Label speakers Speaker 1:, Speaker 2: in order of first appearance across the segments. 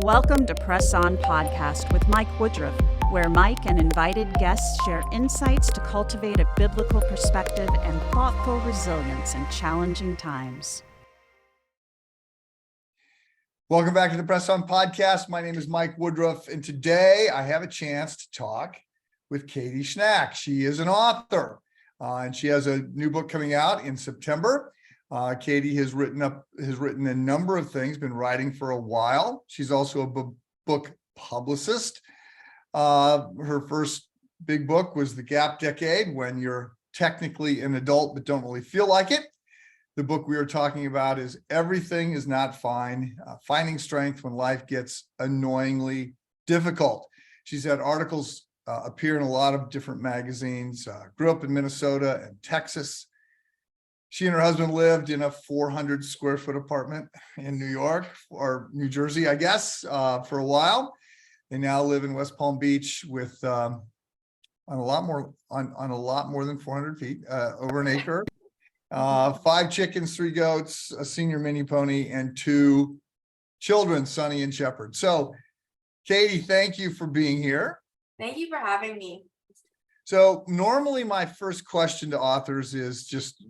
Speaker 1: Welcome to Press On Podcast with Mike Woodruff, where Mike and invited guests share insights to cultivate a biblical perspective and thoughtful resilience in challenging times.
Speaker 2: Welcome back to the Press On Podcast. My name is Mike Woodruff, and today I have a chance to talk with Katie Schnack. She is an author, and she has a new book coming out in September. Katie has written a number of things, been writing for a while. She's also a book publicist. Her first big book was The Gap Decade, when you're technically an adult but don't really feel like it. The book we are talking about is Everything is Not Fine, Finding Strength When Life Gets Annoyingly Difficult. She's had articles appear in a lot of different magazines, grew up in Minnesota and Texas. She and her husband lived in a 400 square foot apartment in New York or New Jersey, I guess, for a while. They now live in West Palm Beach with on a lot more than 400 feet, over an acre. 5 chickens, 3 goats, a senior mini pony, and 2 children, Sonny and Shepherd. So, Katie, thank you for being here.
Speaker 3: Thank you for having me.
Speaker 2: So normally my first question to authors is just,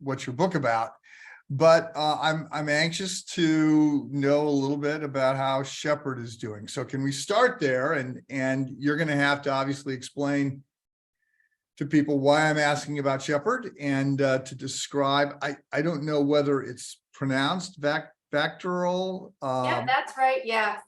Speaker 2: what's your book about? But I'm anxious to know a little bit about how Shepherd is doing. So can we start there? And you're going to have to obviously explain to people why I'm asking about Shepherd and to describe. I don't know whether it's pronounced Vactoral.
Speaker 3: Yeah, that's right. Yeah,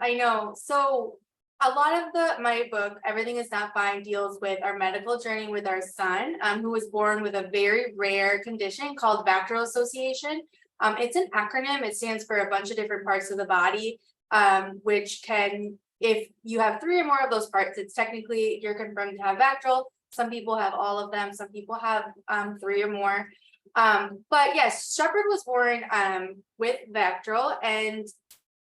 Speaker 3: I know. So a lot of my book, Everything is Not Fine, deals with our medical journey with our son, who was born with a very rare condition called Vactoral Association. It's an acronym. It stands for a bunch of different parts of the body, which can, if you have 3 or more of those parts, it's technically you're confirmed to have Vactoral. Some people have all of them. Some people have 3 or more. But yes, Shepherd was born with Vactoral, and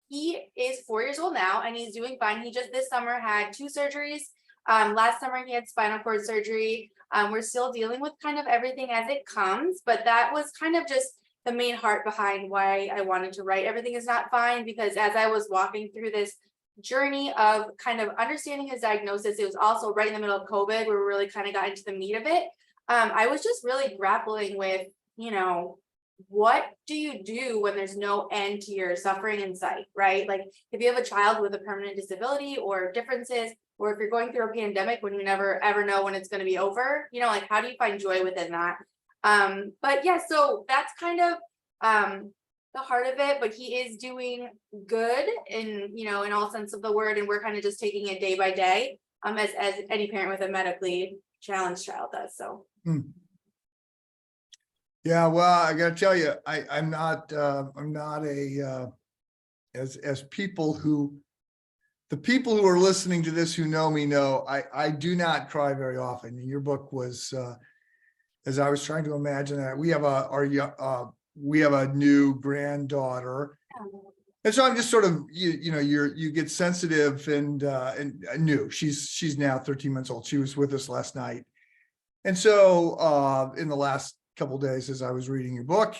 Speaker 3: he is 4 years old now, and he's doing fine. He just this summer had 2 surgeries. Last summer he had spinal cord surgery. We're still dealing with kind of everything as it comes, but that was kind of just the main heart behind why I wanted to write Everything is Not Fine, because as I was walking through this journey of kind of understanding his diagnosis, it was also right in the middle of COVID, where we really kind of got into the meat of it. I was just really grappling with, what do you do when there's no end to your suffering in sight, right? Like if you have a child with a permanent disability or differences, or if you're going through a pandemic when you never ever know when it's going to be over, like how do you find joy within that? But yeah, so that's kind of the heart of it, but he is doing good in all sense of the word, and we're kind of just taking it day by day, as any parent with a medically challenged child does. So.
Speaker 2: Yeah, well, I got to tell you, I'm not as people who are listening to this who know me know, I do not cry very often. Your book was, as I was trying to imagine that, we have a new granddaughter, and so I'm just sort of you get sensitive and new. She's now 13 months old. She was with us last night, and so in the last couple of days as I was reading your book,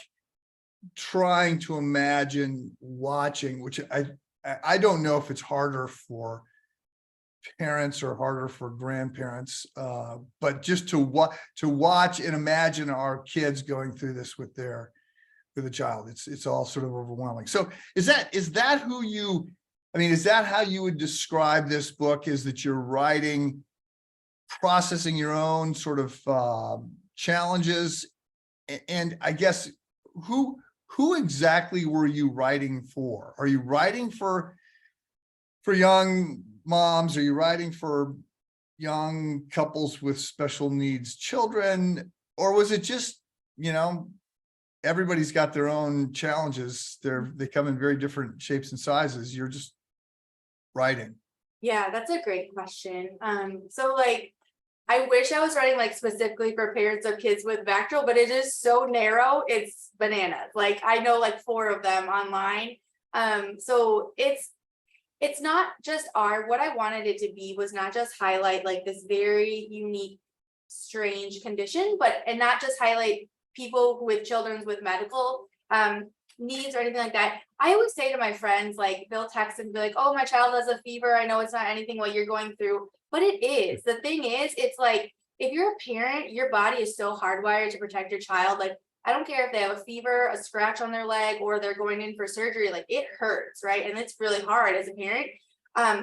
Speaker 2: trying to imagine watching, which I don't know if it's harder for parents or harder for grandparents, but just to watch and imagine our kids going through this with a child. It's all sort of overwhelming. So is that how you would describe this book? Is that you're writing, processing your own sort of challenges? And I guess who exactly were you writing for? Are you writing for young moms? Are you writing for young couples with special needs children? Or was it just, everybody's got their own challenges. They come in very different shapes and sizes. You're just writing.
Speaker 3: Yeah, that's a great question. So I wish I was writing specifically for parents of kids with Vactoral, but it is so narrow. It's bananas. I know 4 of them online. So it's not just what I wanted it to be was not just highlight this very unique, strange condition, and not just highlight people with children with medical needs or anything like that. I always say to my friends, like they'll text and be like, oh, my child has a fever. I know it's not anything what you're going through, but it is. The thing is, it's like, if you're a parent, your body is so hardwired to protect your child. Like, I don't care if they have a fever, a scratch on their leg, or they're going in for surgery, like it hurts, right? And it's really hard as a parent.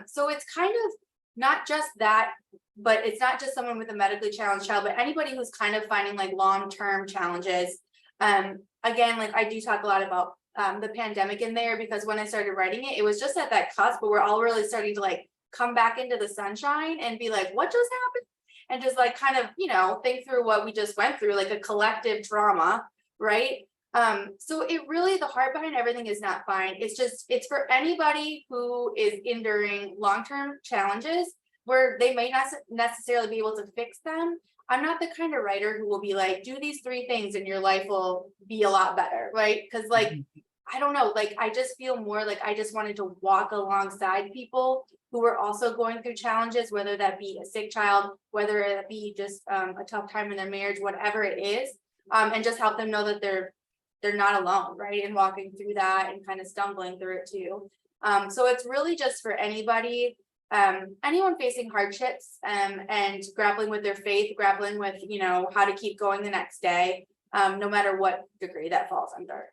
Speaker 3: So it's kind of not just that, but it's not just someone with a medically challenged child, but anybody who's kind of finding like long-term challenges. Again, like I do talk a lot about the pandemic in there, because when I started writing it, it was just at that cusp, but we're all really starting to like come back into the sunshine and be like, what just happened? And just like kind of, you know, think through what we just went through, like a collective trauma, right? So it really, the heart behind everything is not fine. It's just, it's for anybody who is enduring long-term challenges where they may not necessarily be able to fix them. I'm not the kind of writer who will be like, do these 3 things and your life will be a lot better, right? Because like, I don't know, like I just feel more like I just wanted to walk alongside people who were also going through challenges, whether that be a sick child, whether it be just a tough time in their marriage, whatever it is, and just help them know that they're not alone, right? And walking through that and kind of stumbling through it too. So it's really just for anybody, anyone facing hardships, and grappling with their faith, grappling with, you know, how to keep going the next day, no matter what degree that falls under.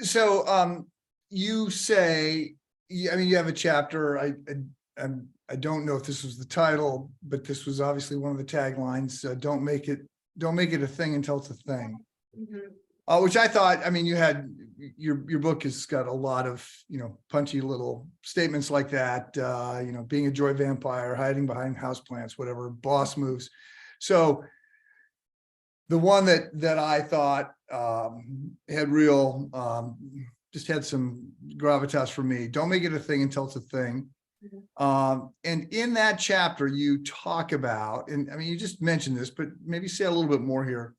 Speaker 2: So you say, I mean, you have a chapter, I don't know if this was the title, but this was obviously one of the taglines, don't make it a thing until it's a thing.
Speaker 3: Mm-hmm.
Speaker 2: Which I thought, I mean, you had your book has got a lot of, you know, punchy little statements like that, you know, being a joy vampire, hiding behind houseplants, whatever, boss moves. So the one that I thought had real, just had some gravitas for me. Don't make it a thing until it's a thing.
Speaker 3: Mm-hmm.
Speaker 2: And in that chapter, you talk about, and I mean, you just mentioned this, but maybe say a little bit more here.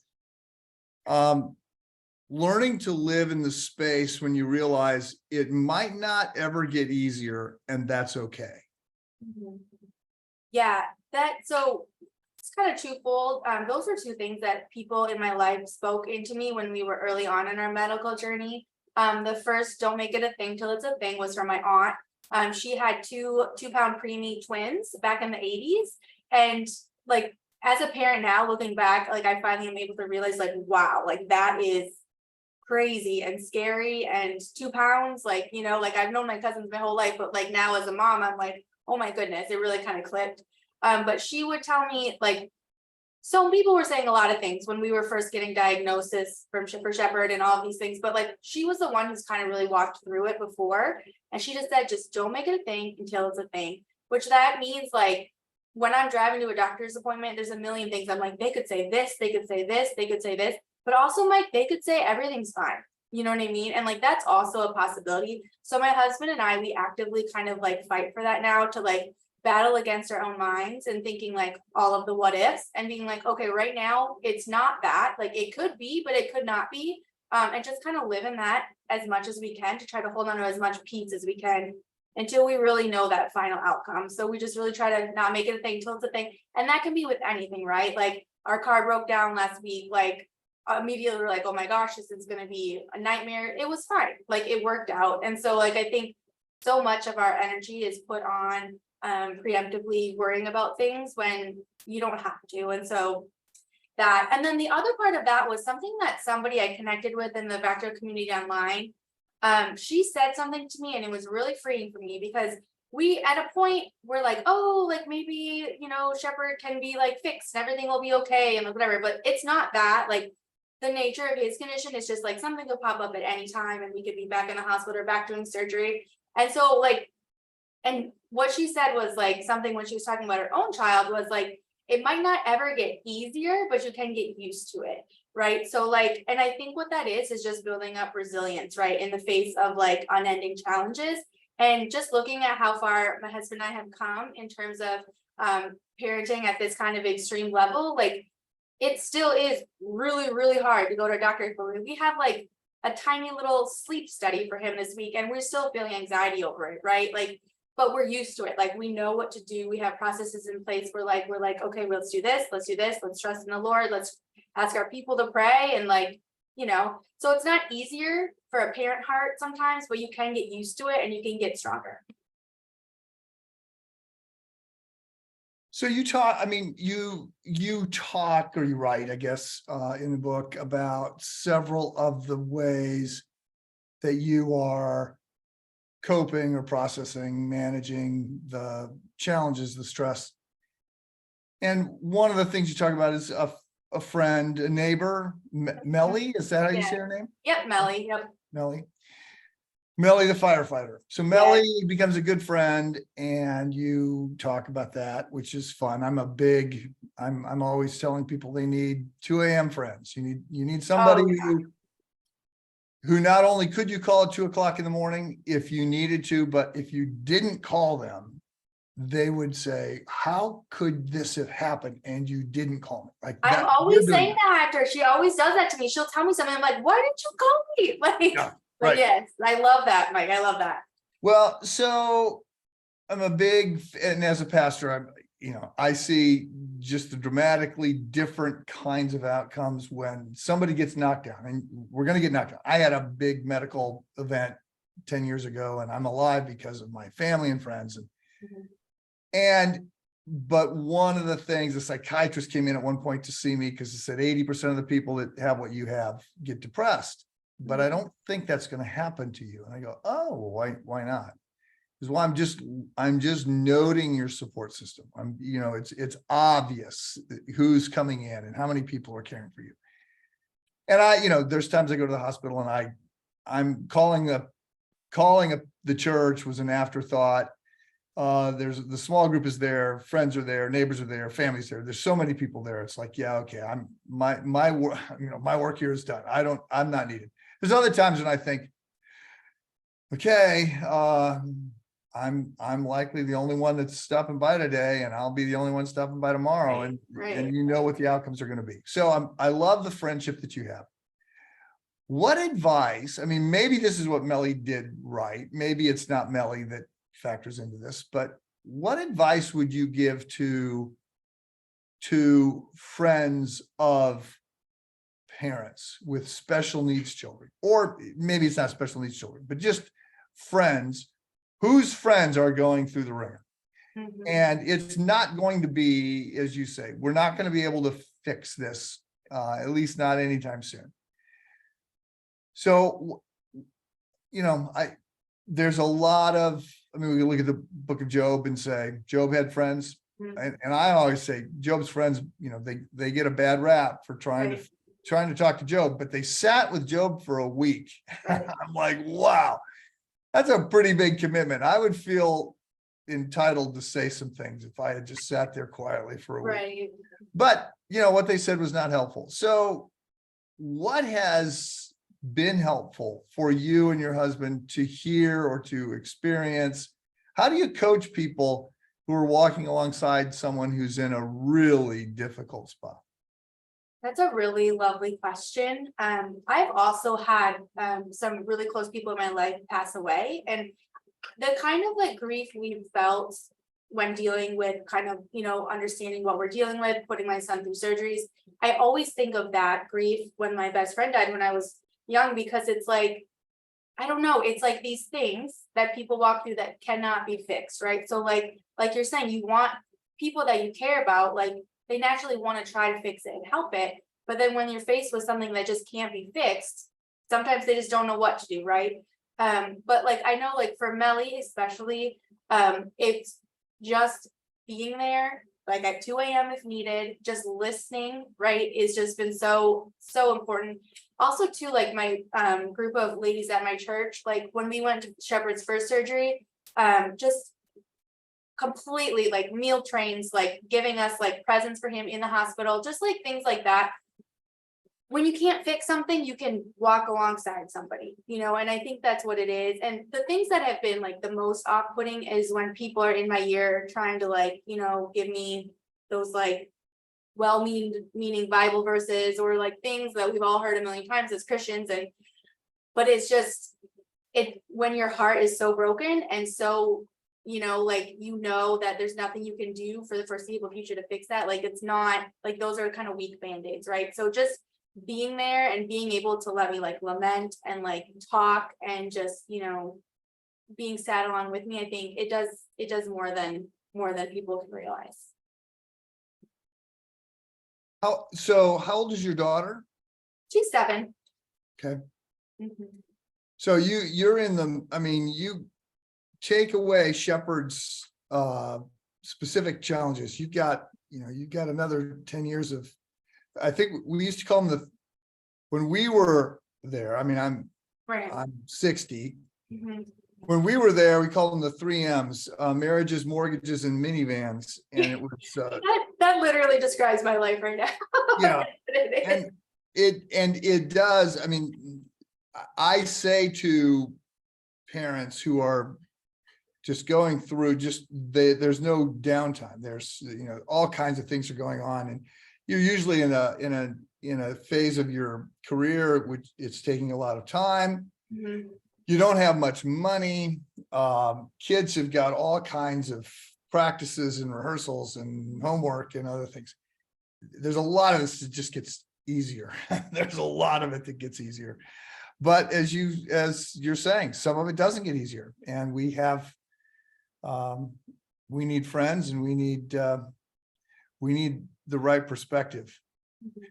Speaker 2: Learning to live in the space when you realize it might not ever get easier, and that's okay.
Speaker 3: Mm-hmm. Yeah, so it's kind of twofold. Those are 2 things that people in my life spoke into me when we were early on in our medical journey. The first, don't make it a thing till it's a thing, was from my aunt. She had 2-pound preemie twins back in the 80s. And like, as a parent now, looking back, like I finally am able to realize like, wow, like that is crazy and scary. And 2 pounds, like, you know, like I've known my cousins my whole life, but like now as a mom, I'm like, oh my goodness, it really kind of clicked. But she would tell me, like, so people were saying a lot of things when we were first getting diagnosis for Shepherd and all of these things, but like she was the one who's kind of really walked through it before. And she just said, just don't make it a thing until it's a thing, which that means like when I'm driving to a doctor's appointment, there's a million things. I'm like, they could say this, they could say this, they could say this, but also Mike, they could say everything's fine. You know what I mean? And like, that's also a possibility. So my husband and I, we actively kind of like fight for that now, to like battle against our own minds and thinking like all of the what ifs and being like, okay, right now it's not that, like it could be, but it could not be. And just kind of live in that as much as we can, to try to hold on to as much peace as we can until we really know that final outcome. So we just really try to not make it a thing till it's a thing. And that can be with anything, right? Like our car broke down last week, like immediately we're like, oh my gosh, this is going to be a nightmare. It was fine. Like it worked out. And so like, I think so much of our energy is put on preemptively worrying about things when you don't have to. And so that, and then the other part of that was something that somebody I connected with in the Vector community online. She said something to me and it was really freeing for me, because we at a point we're like, oh, like maybe, you know, Shepherd can be like fixed and everything will be okay and whatever, but it's not that. Like the nature of his condition is just like something could pop up at any time and we could be back in the hospital or back doing surgery. And so like, and what she said was like something when she was talking about her own child was like, it might not ever get easier, but you can get used to it. Right. So like, and I think what that is just building up resilience, right, in the face of like unending challenges. And just looking at how far my husband and I have come in terms of parenting at this kind of extreme level, like it still is really, really hard to go to a doctor. We have like a tiny little sleep study for him this week and we're still feeling anxiety over it. Right. Like, but we're used to it. Like we know what to do. We have processes in place. We're like, okay, well, let's do this. Let's trust in the Lord. Let's ask our people to pray. And like, so it's not easier for a parent heart sometimes, but you can get used to it and you can get stronger.
Speaker 2: So you talk, I mean, you talk or you write, I guess, in the book about several of the ways that you are coping or processing, managing the challenges, the stress. And one of the things you talk about is a friend, a neighbor, Melly, is that how you say her name?
Speaker 3: Yep, Melly, yep.
Speaker 2: Melly the firefighter. So Melly becomes a good friend, and you talk about that, which is fun. I'm always telling people they need 2 a.m. friends. You need somebody who not only could you call at 2 o'clock in the morning if you needed to, but if you didn't call them, they would say, how could this have happened and you didn't call me? Like
Speaker 3: I'm always saying that, or she always does that to me. She'll tell me something. I'm like, why didn't you call me? Like,
Speaker 2: right.
Speaker 3: Yes, I love that, Mike. I love that.
Speaker 2: Well, so I'm and as a pastor, I see just the dramatically different kinds of outcomes when somebody gets knocked down, and we're going to get knocked down. I had a big medical event 10 years ago, and I'm alive because of my family and friends. But one of the things, the psychiatrist came in at one point to see me because he said 80% of the people that have what you have get depressed, but I don't think that's going to happen to you. And I go, oh, why not? Because I'm just noting your support system. It's obvious who's coming in and how many people are caring for you. And there's times I go to the hospital and I'm calling the church was an afterthought. There's the small group is there, friends are there, neighbors are there, families there. There's so many people there. It's like, yeah, okay, my work here is done. I'm not needed. There's other times when I think, okay, I'm likely the only one that's stopping by today, and I'll be the only one stopping by tomorrow. And you know what the outcomes are going to be. So I love the friendship that you have. What advice? I mean, maybe this is what Melly did right. Maybe it's not Melly that factors into this, but what advice would you give to friends of parents with special needs children? Or maybe it's not special needs children, but just friends whose friends are going through the ringer. And it's not going to be, as you say, we're not going to be able to fix this, at least not anytime soon. So, there's a lot of, we look at the book of Job and say, Job had friends. And I always say Job's friends, they get a bad rap for trying to talk to Job, but they sat with Job for a week. I'm like, wow, that's a pretty big commitment. I would feel entitled to say some things if I had just sat there quietly for a week. But what they said was not helpful. So what has been helpful for you and your husband to hear or to experience? How do you coach people who are walking alongside someone who's in a really difficult spot?
Speaker 3: That's a really lovely question. I've also had some really close people in my life pass away, and the kind of like grief we felt when dealing with kind of, understanding what we're dealing with, putting my son through surgeries. I always think of that grief when my best friend died when I was young, because it's like, I don't know, it's like these things that people walk through that cannot be fixed, right? So like you're saying, you want people that you care about, like they naturally want to try to fix it and help it. But then when you're faced with something that just can't be fixed, sometimes they just don't know what to do, right? But like, I know like for Melly especially, it's just being there, like at 2 a.m. if needed, just listening, right, is just been so important. Also too, like my group of ladies at my church, like when we went to Shepherd's first surgery, just completely like meal trains, like giving us like presents for him in the hospital, just like things like that. When you can't fix something, you can walk alongside somebody, and I think that's what it is. And the things that have been like the most off-putting is when people are in my ear trying to like, give me those like well-meaning Bible verses or like things that we've all heard a million times as Christians. But it's just, when your heart is so broken and so, that there's nothing you can do for the foreseeable future to fix that. Like, it's not like those are kind of weak band-aids, right? So just being there and being able to let me like lament and like talk and just, being sad along with me, I think it does more than people can realize.
Speaker 2: How old is your daughter?
Speaker 3: She's 7.
Speaker 2: Okay.
Speaker 3: Mhm.
Speaker 2: So you're in the, I mean, you take away Shepherd's specific challenges. You've got another 10 years of, I think we used to call them when we were there, I mean,
Speaker 3: Right.
Speaker 2: I'm 60.
Speaker 3: Mhm.
Speaker 2: When we were there, we called them the 3 M's, marriages, mortgages, and minivans. And it was,
Speaker 3: That literally describes my life right now.
Speaker 2: yeah,
Speaker 3: It is.
Speaker 2: and it does. I mean, I say to parents who are just going through, there's no downtime. There's, all kinds of things are going on, and you're usually in a phase of your career which it's taking a lot of time.
Speaker 3: Mhm.
Speaker 2: You don't have much money. Kids have got all kinds of practices and rehearsals and homework and other things. There's a lot of this that just gets easier. There's a lot of it that gets easier. But as you're saying, some of it doesn't get easier. And we need friends, and we need the right perspective.
Speaker 3: Mhm.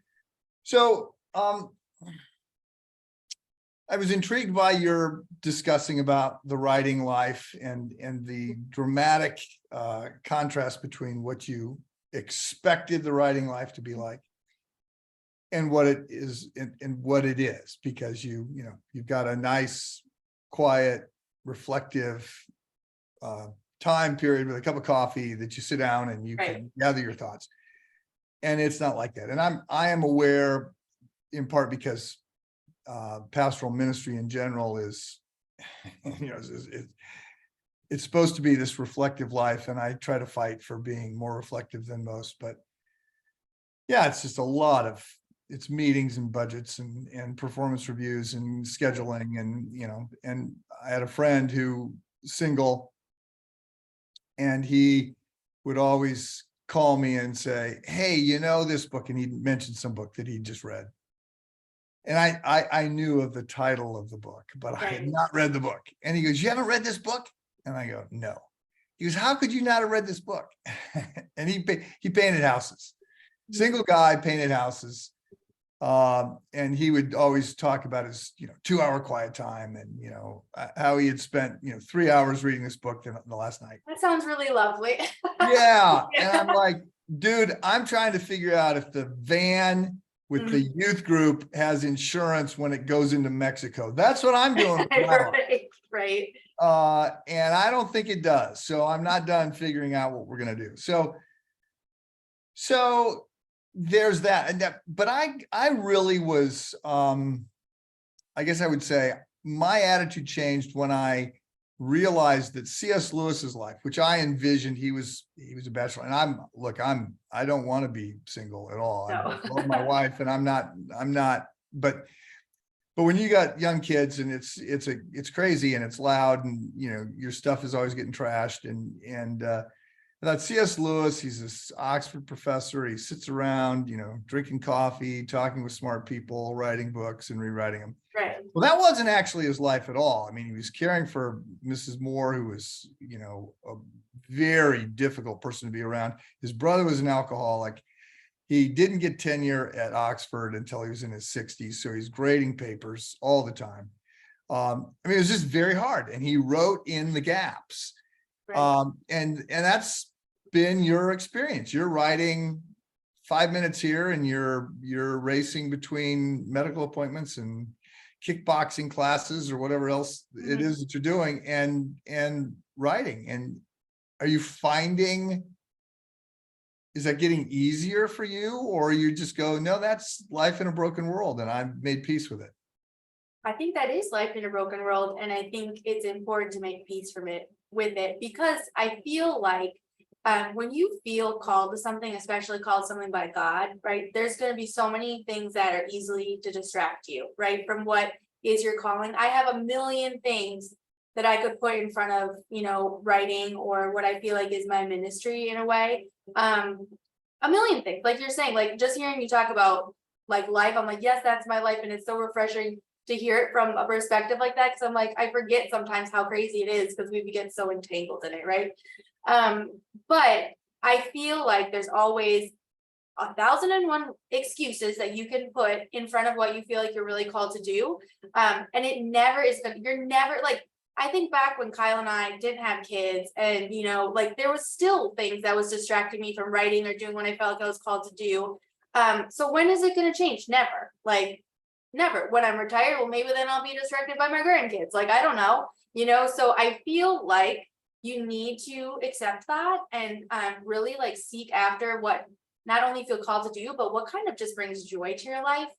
Speaker 2: So I was intrigued by your discussing about the writing life and the dramatic contrast between what you expected the writing life to be like and what it is, and what it is, because you've got a nice, quiet, reflective time period with a cup of coffee that you sit down and you
Speaker 3: Right.
Speaker 2: can gather your thoughts. And it's not like that. And I am aware, in part because pastoral ministry in general is, it's supposed to be this reflective life, and I try to fight for being more reflective than most. But yeah, it's just it's meetings and budgets and performance reviews and scheduling, and I had a friend who single, and he would always call me and say, hey, this book, and he'd mentioned some book that he'd just read. And I knew of the title of the book, but I had not read the book. And he goes, you haven't read this book? And I go, no. He goes, how could you not have read this book? And he painted houses. Single guy, painted houses. And he would always talk about his, 2-hour quiet time, and, how he had spent, 3 hours reading this book the last night.
Speaker 3: That sounds really lovely.
Speaker 2: Yeah. And I'm like, dude, I'm trying to figure out if the van with the youth group has insurance when it goes into Mexico. That's what I'm doing.
Speaker 3: Right.
Speaker 2: And I don't think it does. So I'm not done figuring out what we're going to do. So there's that. But I really was, I guess I would say my attitude changed when I realized that C.S. Lewis's life, which I envisioned, he was a bachelor, and I don't want to be single at all.
Speaker 3: No.
Speaker 2: I love my wife, and I'm not, but when you got young kids, and it's crazy, and it's loud, and your stuff is always getting trashed, and I thought C.S. Lewis, he's this Oxford professor, he sits around, drinking coffee, talking with smart people, writing books and rewriting them.
Speaker 3: Right.
Speaker 2: Well, that wasn't actually his life at all. I mean, he was caring for Mrs. Moore, who was, a very difficult person to be around. His brother was an alcoholic. He didn't get tenure at Oxford until he was in his 60s. So he's grading papers all the time. I mean, it was just very hard. And he wrote in the gaps.
Speaker 3: Right.
Speaker 2: And that's been your experience. You're writing 5 minutes here, and you're racing between medical appointments and kickboxing classes or whatever else it is that you're doing, and writing. And are you finding, is that getting easier for you, or you just go, no, that's life in a broken world and I've made peace with it?
Speaker 3: I think that is life in a broken world, and I think it's important to make peace with it, because I feel like when you feel called to something, especially called something by God, right, there's going to be so many things that are easily to distract you, right, from what is your calling. I have a million things that I could put in front of, writing, or what I feel like is my ministry in a way. A million things, like you're saying, like just hearing you talk about like life. I'm like, yes, that's my life. And it's so refreshing to hear it from a perspective like that. Cause I'm like, I forget sometimes how crazy it is because we get so entangled in it. Right. But I feel like there's always 1,001 excuses that you can put in front of what you feel like you're really called to do. And it never is gonna, you're never like, I think back when Kyle and I didn't have kids and, you know, like there was still things that was distracting me from writing or doing what I felt like I was called to do. So when is it going to change? Never. Like never. When I'm retired, well, maybe then I'll be distracted by my grandkids. Like, I don't know, you know, so I feel like you need to accept that and really like seek after what not only feel called to do, but what kind of just brings joy to your life.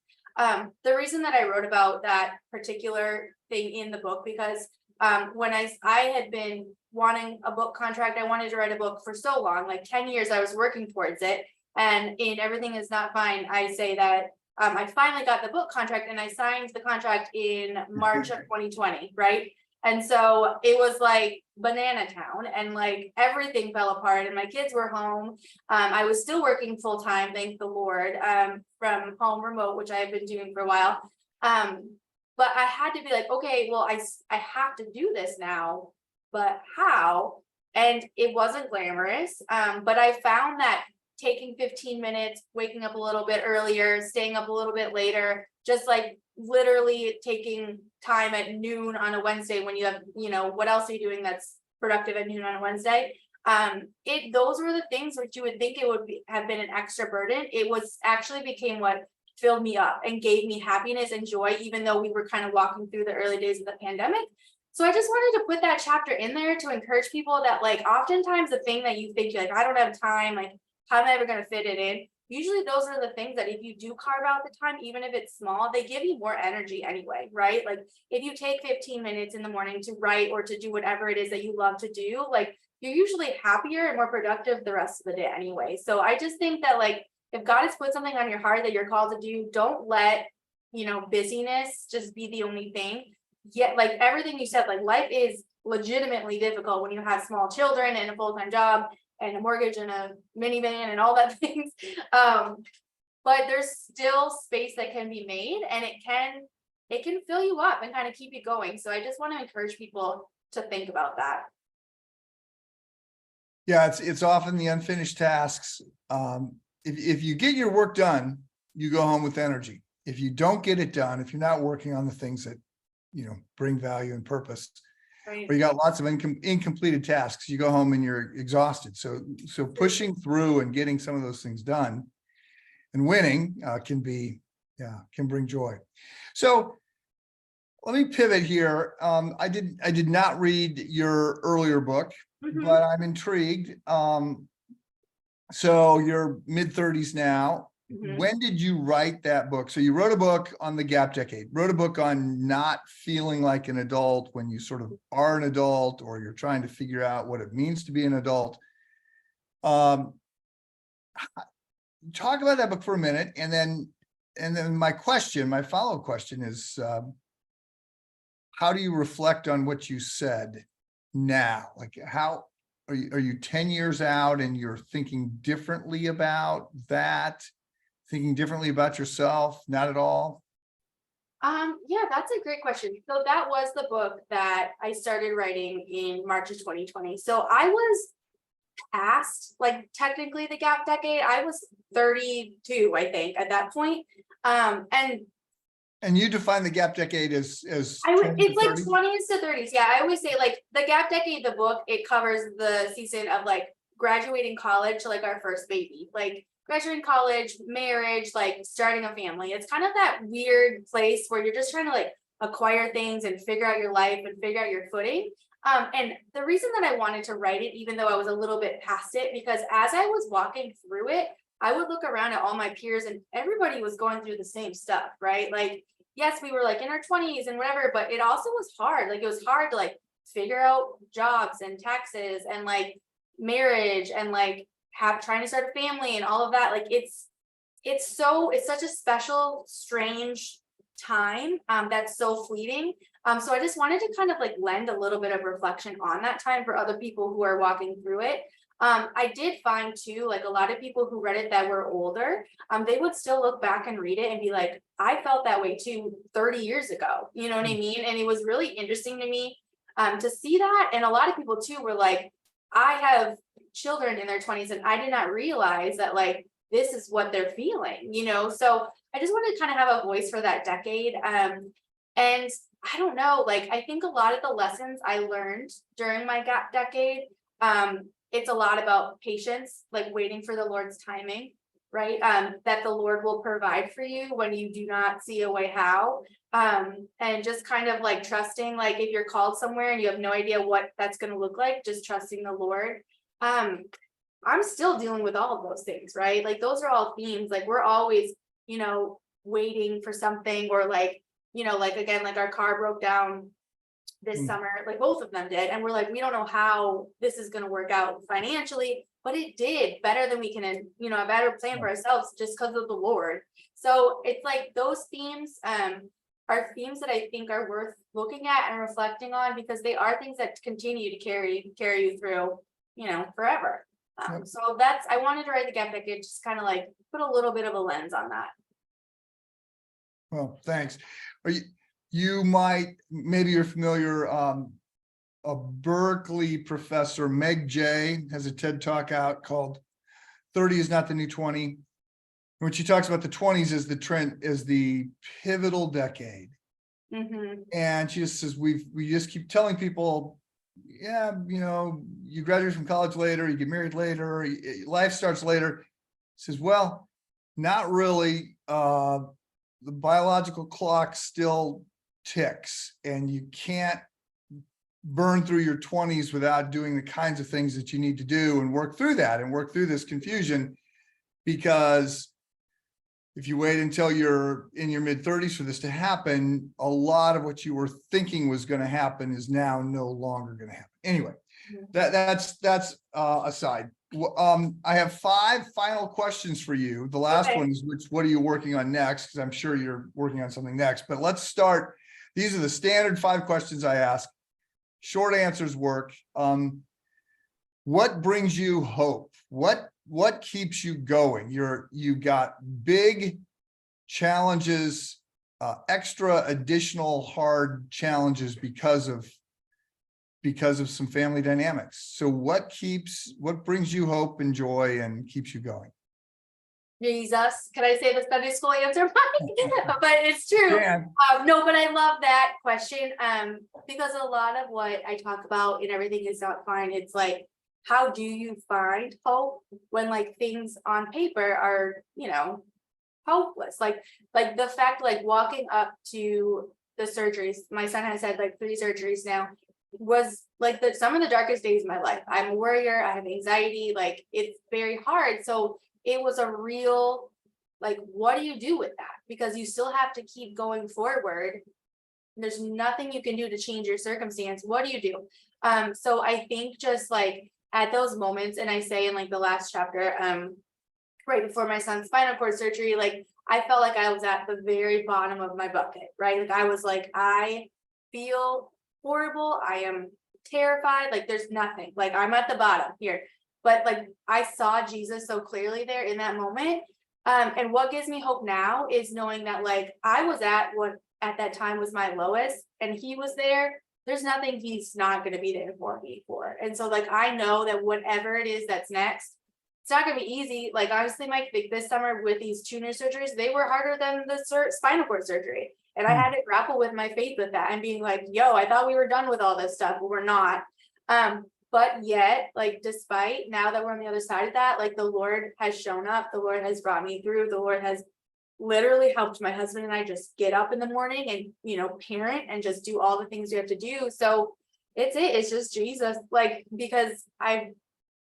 Speaker 3: The reason that I wrote about that particular thing in the book, because when I had been wanting a book contract, I wanted to write a book for so long, like 10 years, I was working towards it. And in Everything Is Not Fine, I say that I finally got the book contract and I signed the contract in March of 2020, right? And so it was like banana town and like everything fell apart and my kids were home. I was still working full time, thank the Lord, from home remote, which I have been doing for a while. But I had to be like, okay, well, I have to do this now, but how? And it wasn't glamorous. But I found that taking 15 minutes, waking up a little bit earlier, staying up a little bit later, just like literally taking time at noon on a Wednesday when you have, you know, what else are you doing that's productive at noon on a Wednesday? Those were the things which you would think it would have been an extra burden. It was actually became what filled me up and gave me happiness and joy, even though we were kind of walking through the early days of the pandemic. So I just wanted to put that chapter in there to encourage people that like oftentimes the thing that you think you're like, I don't have time, like how am I ever going to fit it in? Usually those are the things that if you do carve out the time, even if it's small, they give you more energy anyway, right? Like if you take 15 minutes in the morning to write or to do whatever it is that you love to do, like you're usually happier and more productive the rest of the day anyway. So I just think that like, if God has put something on your heart that you're called to do, don't let, you know, busyness just be the only thing. Yet, like everything you said, like life is legitimately difficult when you have small children and a full-time job and a mortgage and a minivan and all that things. But there's still space that can be made and it can fill you up and kind of keep you going. So I just want to encourage people to think about that.
Speaker 2: Yeah, it's often the unfinished tasks. If you get your work done, you go home with energy. If you don't get it done, if you're not working on the things that, you know, bring value and purpose,
Speaker 3: Right.
Speaker 2: or you got lots of incompleted tasks, you go home and you're exhausted. So pushing through and getting some of those things done and winning can bring joy. So let me pivot here. I did not read your earlier book, but I'm intrigued. So you're mid-30s now. When did you write that book? So you wrote a book on the gap decade, wrote a book on not feeling like an adult when you sort of are an adult or you're trying to figure out what it means to be an adult. Talk about that book for a minute. And then my follow-up question is, how do you reflect on what you said now? Like how are you 10 years out and you're thinking differently about that? Thinking differently about yourself? Not at all?
Speaker 3: Yeah, that's a great question. So that was the book that I started writing in March of 2020. So I was past like technically the gap decade. I was 32, I think, at that point.
Speaker 2: And you define the gap decade as
Speaker 3: It's
Speaker 2: 20 to
Speaker 3: like
Speaker 2: 30?
Speaker 3: 20s to 30s. Yeah, I always say like the gap decade, the book, it covers the season of like graduating college to like our first baby, like graduating college, marriage, like starting a family. It's kind of that weird place where you're just trying to like acquire things and figure out your life and figure out your footing. And the reason that I wanted to write it, even though I was a little bit past it, because as I was walking through it, I would look around at all my peers and everybody was going through the same stuff, right? Like, yes, we were like in our 20s and whatever, but it also was hard. Like it was hard to like figure out jobs and taxes and like marriage and like trying to start a family and all of that. Like it's such a special, strange time that's so fleeting. So I just wanted to kind of like lend a little bit of reflection on that time for other people who are walking through it. I did find too, like a lot of people who read it that were older, they would still look back and read it and be like, I felt that way too 30 years ago. You know what I mean? And it was really interesting to me to see that. And a lot of people too were like, I have children in their 20s and I did not realize that like this is what they're feeling, you know? So I just wanted to kind of have a voice for that decade. And I don't know, like I think a lot of the lessons I learned during my decade, it's a lot about patience, like waiting for the Lord's timing, right? That the Lord will provide for you when you do not see a way how. And just kind of like trusting, like if you're called somewhere and you have no idea what that's going to look like, just trusting the Lord. I'm still dealing with all of those things, right? Like those are all themes. Like we're always, you know, waiting for something, or like, you know, like again, like our car broke down this summer, like both of them did. And we're like, we don't know how this is going to work out financially, but it did better than we can, you know, a better plan for ourselves just because of the Lord. So it's like those themes are themes that I think are worth looking at and reflecting on, because they are things that continue to carry you through, you know, forever. So that's, I wanted to write the gap decade, just kind of like put a little bit of a lens on that.
Speaker 2: Well, thanks. You might, maybe you're familiar, a Berkeley professor, Meg Jay, has a TED Talk out called 30 is Not the New 20. When she talks about the 20s as the trend, as the pivotal decade. And she just says, we just keep telling people, yeah, you know, you graduate from college later, you get married later, life starts later. Says, well, not really. The biological clock still ticks, and you can't burn through your 20s without doing the kinds of things that you need to do and work through that and work through this confusion. Because if you wait until you're in your mid 30s for this to happen, a lot of what you were thinking was going to happen is now no longer going to happen. Anyway, that's aside. I have 5 final questions for you. The last one is, what are you working on next? Because I'm sure you're working on something next, but let's start. These are the standard 5 questions I ask. Short answers work. What brings you hope? What keeps you going? You got big challenges, extra additional hard challenges because of some family dynamics. So what brings you hope and joy and keeps you going?
Speaker 3: Jesus, can I say the Sunday school answer? But it's true. No, but I love that question. Because a lot of what I talk about in Everything Is Not Fine, it's like, how do you find hope when like things on paper are, you know, hopeless? Like the fact, like walking up to the surgeries, my son has had like 3 surgeries now, was like some of the darkest days of my life. I'm a worrier, I have anxiety, like it's very hard. So it was a real, like, what do you do with that? Because you still have to keep going forward. There's nothing you can do to change your circumstance. What do you do? So I think just like at those moments, and I say in like the last chapter, right before my son's spinal cord surgery, like I felt like I was at the very bottom of my bucket, right? Like I was like, I feel horrible. I am terrified. Like there's nothing, like I'm at the bottom here. But like I saw Jesus so clearly there in that moment. And what gives me hope now is knowing that like I was at what at that time was my lowest, and he was there. There's nothing he's not going to be there for me for. And so like I know that whatever it is that's next, it's not going to be easy. Like honestly, Mike, like this summer with these 2 knee surgeries, they were harder than the spinal cord surgery. And I had to grapple with my faith with that and being like, yo, I thought we were done with all this stuff, but we're not. But yet, like, despite now that we're on the other side of that, like the Lord has shown up, the Lord has brought me through, the Lord has literally helped my husband and I just get up in the morning and, you know, parent and just do all the things we have to do. So it's just Jesus, like, because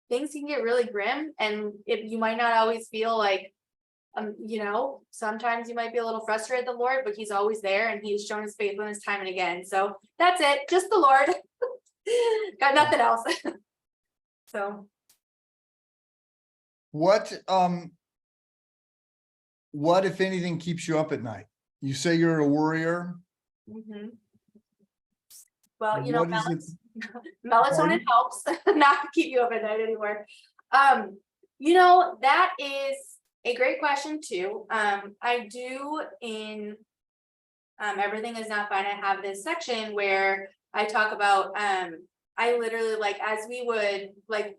Speaker 3: things can get really grim, and if you might not always feel like, you know, sometimes you might be a little frustrated with the Lord, but he's always there and he's shown his faithfulness time and again. So that's it. Just the Lord. Got nothing else. So
Speaker 2: what if anything keeps you up at night? You say you're a worrier.
Speaker 3: Well,
Speaker 2: What is it?
Speaker 3: melatonin
Speaker 2: Pardon?
Speaker 3: helps not keep you up at night anymore. That is a great question too. I do in Everything Is Not Fine. I have this section where I talk about I literally like as we would like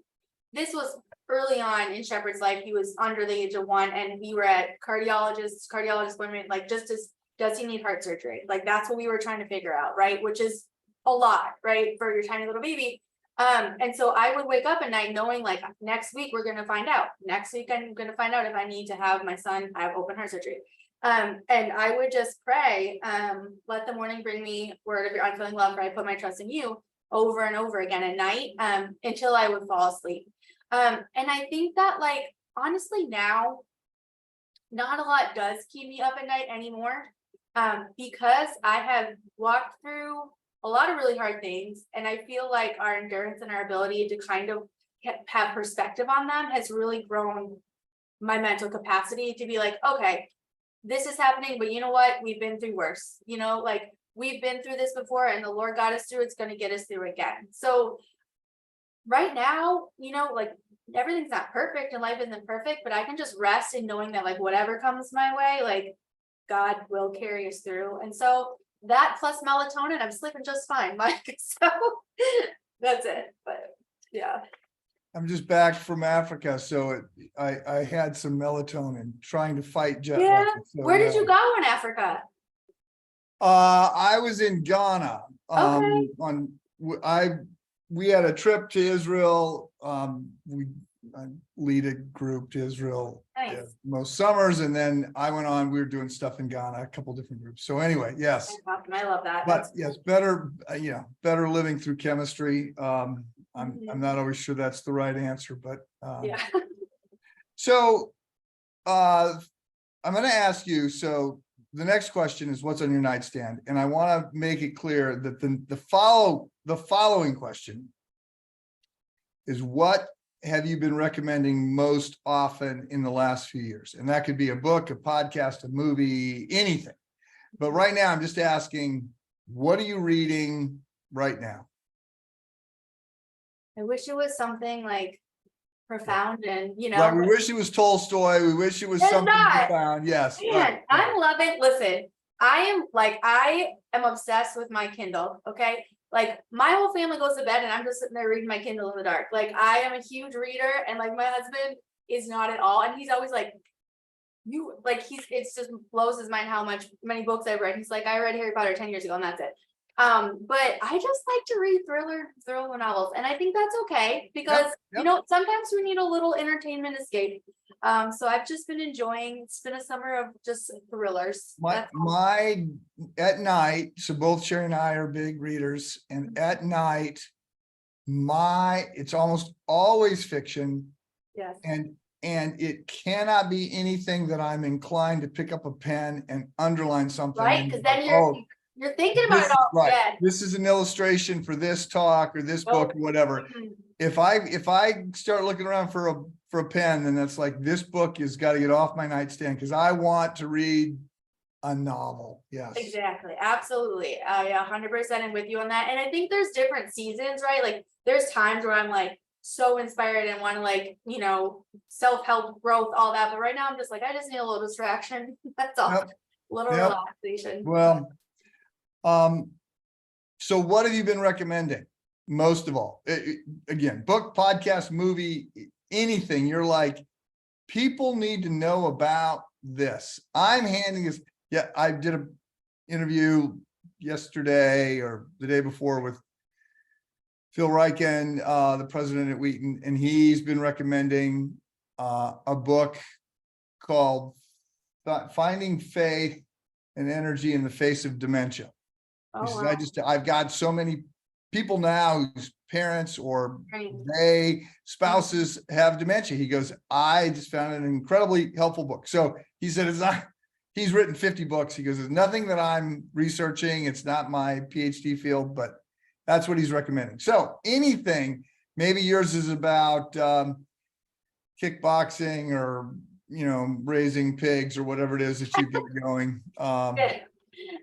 Speaker 3: this was early on in Shepard's life. He was under the age of 1 and we were at cardiologist appointment, like just as does he need heart surgery? Like that's what we were trying to figure out, right? Which is a lot, right? For your tiny little baby. And so I would wake up at night knowing like next week we're gonna find out. Next week I'm gonna find out if I need to have my son have open heart surgery. And I would just pray, let the morning bring me word of your unfailing love, for I put my trust in you over and over again at night, until I would fall asleep. And I think that like honestly now, not a lot does keep me up at night anymore. Because I have walked through a lot of really hard things, and I feel like our endurance and our ability to kind of have perspective on them has really grown my mental capacity to be like, okay, this is happening, but you know what? We've been through worse, like we've been through this before and the Lord got us through, it's going to get us through again. So right now, like everything's not perfect and life isn't perfect, but I can just rest in knowing that like whatever comes my way, like God will carry us through. And so that plus melatonin, I'm sleeping just fine. Like, so that's it. But yeah.
Speaker 2: I'm just back from Africa, so I had some melatonin trying to fight jet
Speaker 3: Yeah.
Speaker 2: lag. So,
Speaker 3: Where did
Speaker 2: yeah.
Speaker 3: you go in Africa?
Speaker 2: I was in Ghana.
Speaker 3: Okay.
Speaker 2: We had a trip to Israel. I lead a group to Israel
Speaker 3: Nice.
Speaker 2: most summers, and then I went on. We were doing stuff in Ghana, a couple different groups. So anyway, yes,
Speaker 3: Awesome. I love that.
Speaker 2: but yes, better, better living through chemistry. I'm not always sure that's the right answer, but
Speaker 3: Yeah.
Speaker 2: so I'm going to ask you. So the next question is, what's on your nightstand? And I want to make it clear that the following question is, what have you been recommending most often in the last few years? And that could be a book, a podcast, a movie, anything. But right now, I'm just asking, what are you reading right now?
Speaker 3: I wish it was something like profound and,
Speaker 2: Right, we wish it was Tolstoy. We wish it was
Speaker 3: It's
Speaker 2: something
Speaker 3: not.
Speaker 2: profound. Yes,
Speaker 3: Man,
Speaker 2: right.
Speaker 3: I'm loving, listen, I am obsessed with my Kindle, okay? Like my whole family goes to bed and I'm just sitting there reading my Kindle in the dark. Like I am a huge reader and like my husband is not at all. And he's always like, it's just blows his mind how many books I've read. He's like, I read Harry Potter 10 years ago and that's it. But I just like to read thriller novels. And I think that's okay because,
Speaker 2: Yep.
Speaker 3: sometimes we need a little entertainment escape. So I've just been enjoying, it's been a summer of just thrillers.
Speaker 2: At night, so both Sherry and I are big readers, and at night, it's almost always fiction,
Speaker 3: Yes.
Speaker 2: and it cannot be anything that I'm inclined to pick up a pen and underline something.
Speaker 3: Right,
Speaker 2: and
Speaker 3: because then
Speaker 2: go,
Speaker 3: you're thinking about it all.
Speaker 2: right.
Speaker 3: Yeah.
Speaker 2: This is an illustration for this talk or this book or whatever.
Speaker 3: Mhm.
Speaker 2: If I start looking around for a pen, then that's like, this book has got to get off my nightstand because I want to read a novel. Yes.
Speaker 3: Exactly. Absolutely. Yeah, 100% and with you on that. And I think there's different seasons, right? Like there's times where I'm like so inspired and want to like, self-help growth, all that. But right now I'm just like, I just need a little distraction. That's all.
Speaker 2: Yep.
Speaker 3: Little
Speaker 2: Yep.
Speaker 3: relaxation.
Speaker 2: Well, so what have you been recommending most of all? Again, book, podcast, movie, anything you're like, people need to know about this. I'm handing this. Yeah, I did an interview yesterday or the day before with Phil Ryken, the president at Wheaton, and he's been recommending a book called Finding Faith and Energy in the Face of Dementia.
Speaker 3: Oh,
Speaker 2: He says,
Speaker 3: wow.
Speaker 2: I've got so many people now whose parents or
Speaker 3: Right.
Speaker 2: spouses have dementia. He goes, I just found an incredibly helpful book. So he said, he's written 50 books. He goes, there's nothing that I'm researching. It's not my PhD field, but that's what he's recommending. So anything, maybe yours is about kickboxing or, raising pigs or whatever it is that you get going.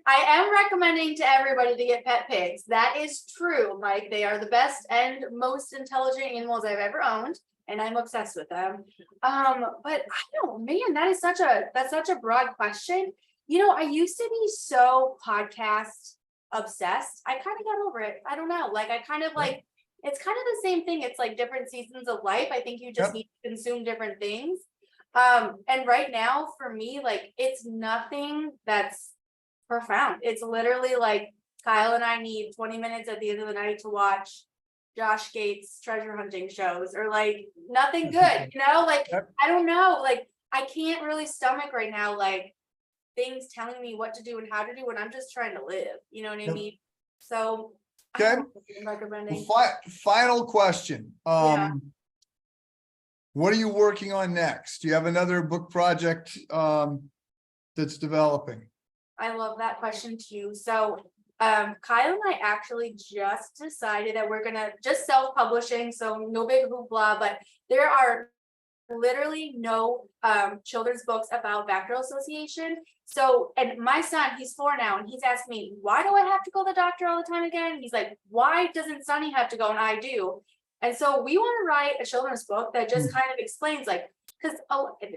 Speaker 3: I am recommending to everybody to get pet pigs. That is true, Mike. They are the best and most intelligent animals I've ever owned, and I'm obsessed with them. But I don't, man, that's such a broad question. You know, I used to be so podcast obsessed. I kind of got over it. I don't know. Like I kind of like it's kind of the same thing. It's like different seasons of life. I think you just need to consume different things. And right now for me, like it's nothing that's profound. It's literally like Kyle and I need 20 minutes at the end of the night to watch Josh Gates treasure hunting shows or like nothing good, you know, like I don't know, like I can't really stomach right now, like things telling me what to do and how to do when I'm just trying to live, you know what I mean? So
Speaker 2: Okay.
Speaker 3: I'm recommending.
Speaker 2: Final question.
Speaker 3: Yeah.
Speaker 2: What are you working on next? Do you have another book project that's developing?
Speaker 3: I love that question too. So Kyle and I actually just decided that we're gonna just self-publishing, so no big hoopla, but there are literally no children's books about bacterial association. So, and my son, he's 4 now, and he's asking me, why do I have to go to the doctor all the time again? He's like, why doesn't Sonny have to go and I do? And so we want to write a children's book that just kind of explains, like, because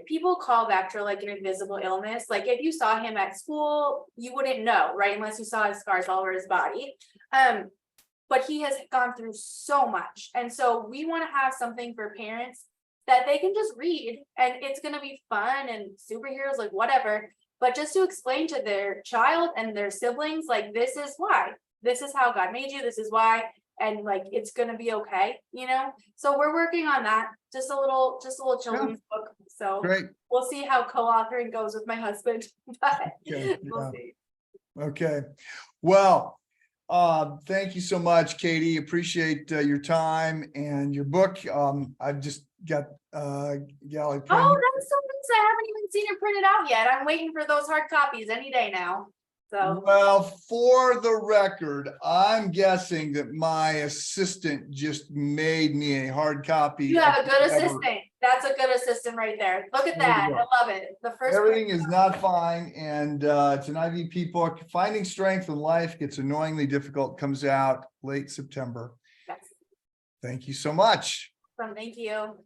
Speaker 3: people call bacterial like an invisible illness. Like if you saw him at school, you wouldn't know, right? Unless you saw his scars all over his body. But he has gone through so much. And so we want to have something for parents that they can just read, and it's going to be fun and superheroes, like whatever, but just to explain to their child and their siblings, like, this is why, this is how God made you, this is why, and like, it's going to be okay, you know? So we're working on that, just a little children's book. So
Speaker 2: Great.
Speaker 3: We'll see how co-authoring goes with my husband, but we'll see.
Speaker 2: Okay. Well, thank you so much, Katie. Appreciate your time and your book. I've just got galley print.
Speaker 3: Oh, that's so nice. I haven't even seen it printed out yet. I'm waiting for those hard copies any day now. So
Speaker 2: Well, for the record, I'm guessing that my assistant just made me a hard copy.
Speaker 3: you have a good assistant. That's a good assistant right there. Look at that. I love it. The first
Speaker 2: Everything is not fine, and it's an IVP book. Finding Strength in Life Gets Annoyingly Difficult comes out late September.
Speaker 3: Yes.
Speaker 2: Thank you so much.
Speaker 3: Thank you.